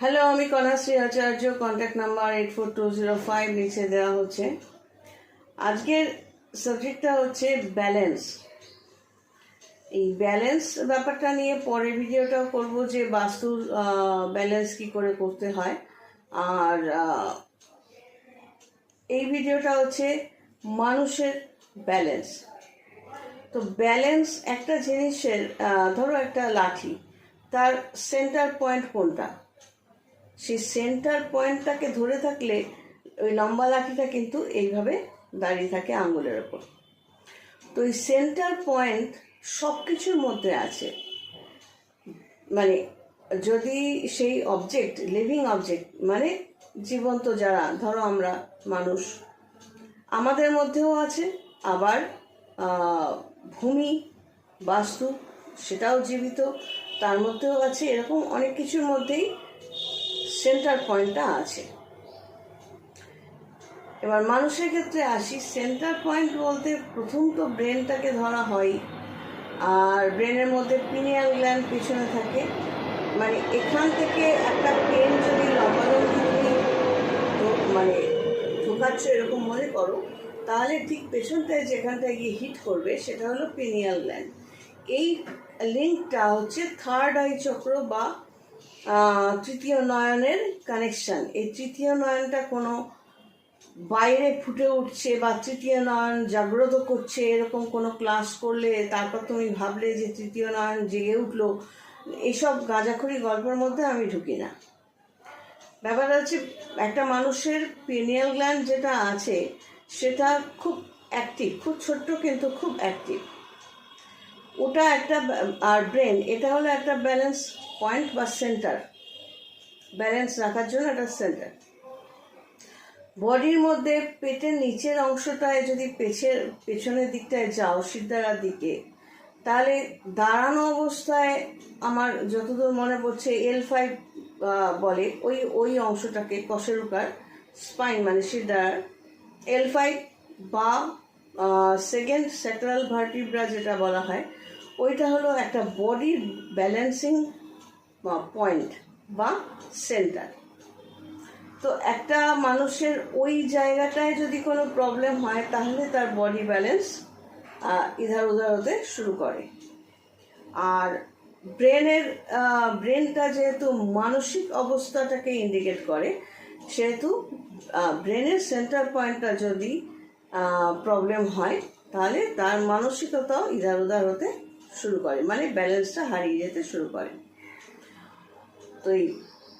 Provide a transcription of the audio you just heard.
Hello, আমি কন্যাশ্রী আচার্য। Contact number 84205 নিচে দেওয়া হচ্ছে। আজকের সাবজেক্টটা হচ্ছে ব্যালেন্স। এই ব্যালেন্স ব্যাপারটা নিয়ে পরের ভিডিওটাও করব, যে বাস্তুর ব্যালেন্স কি করে করতে হয়। আর এই ভিডিওটা হচ্ছে মানুষের ব্যালেন্স। তো ব্যালেন্স একটা জিনিসের, ধরো একটা লাঠি, তার সেন্টার পয়েন্ট কোনটা, সেই সেন্টার পয়েন্টটাকে ধরে থাকলে ওই লম্বা লাঠিটা কিন্তু এইভাবে দাঁড়িয়ে থাকে আঙুলের ওপর। তো এই সেন্টার পয়েন্ট সব কিছুর মধ্যে আছে। মানে যদি সেই অবজেক্ট, লিভিং অবজেক্ট মানে জীবন্ত যারা, ধরো আমরা মানুষ, আমাদের মধ্যেও আছে। আবার ভূমি, বাস্তু, সেটাও জীবিত, তার মধ্যেও আছে। এরকম অনেক কিছুর মধ্যেই সেন্টার পয়েন্টটা আছে। এবার মানুষের ক্ষেত্রে আসি। সেন্টার পয়েন্ট বলতে প্রথম তো ব্রেনটাকে ধরা হয়, আর ব্রেনের মধ্যে পিনিয়াল গ্ল্যান্ড পিছনে থাকে। মানে এখান থেকে একটা পেন যদি লম্বালম্বি তুমি মানে ঢোকাচ্ছ এরকম মনে করো, তাহলে ঠিক পেছনটায় যেখানটায় গিয়ে হিট করবে সেটা হলো পিনিয়াল গ্ল্যান্ড। এই লিঙ্কটা হচ্ছে থার্ড আই চক্র বা তৃতীয় নয়নের কানেকশন। এই তৃতীয় নয়নটা কোনো বাইরে ফুটে উঠছে বা তৃতীয় নয়ন জাগ্রত করছে এরকম কোনো ক্লাস করলে তারপর তুমি ভাবলে যে তৃতীয় নয়ন জেগে উঠলো, এইসব গাঁজাখড়ি গল্পের মধ্যে আমি ঢুকি না। ব্যাপারটা হচ্ছে একটা মানুষের পিনিয়াল গ্ল্যান্ড যেটা আছে সেটা খুব অ্যাক্টিভ, খুব ছোট্ট কিন্তু খুব অ্যাক্টিভ। ওটা একটা, আর ব্রেন এটা হলো একটা ব্যালেন্স পয়েন্ট বা সেন্টার, ব্যালেন্স রাখার জন্য একটা সেন্টার। বডির মধ্যে পেটের নিচের অংশটায় যদি পেছনের দিকটায় যাও, সিদ্ধারার দিকে, তাহলে দাঁড়ানো অবস্থায় আমার যতদূর মনে পড়ছে L5 বলে ওই অংশটাকে, কশেরুকার স্পাইন মানে সিদ্ধারার L5 বা সেকেন্ড স্যাক্রাল ভার্টিব্রা যেটা বলা হয়, ওইটা হলো একটা বডির ব্যালেন্সিং পয়েন্ট বা সেন্টার। তো একটা মানুষের ওই জায়গাটায় যদি কোনো প্রবলেম হয় তাহলে তার বডি ব্যালেন্স ইধার উধার হতে শুরু করে। আর ব্রেনটা যেহেতু মানসিক অবস্থাটাকে ইন্ডিকেট করে, সেহেতু ব্রেনের সেন্টার পয়েন্টটা যদি প্রবলেম হয় তাহলে তার মানসিকতাও ইধার উধার হতে শুরু করে, মানে ব্যালেন্সটা হারিয়ে যেতে শুরু করে। তো এই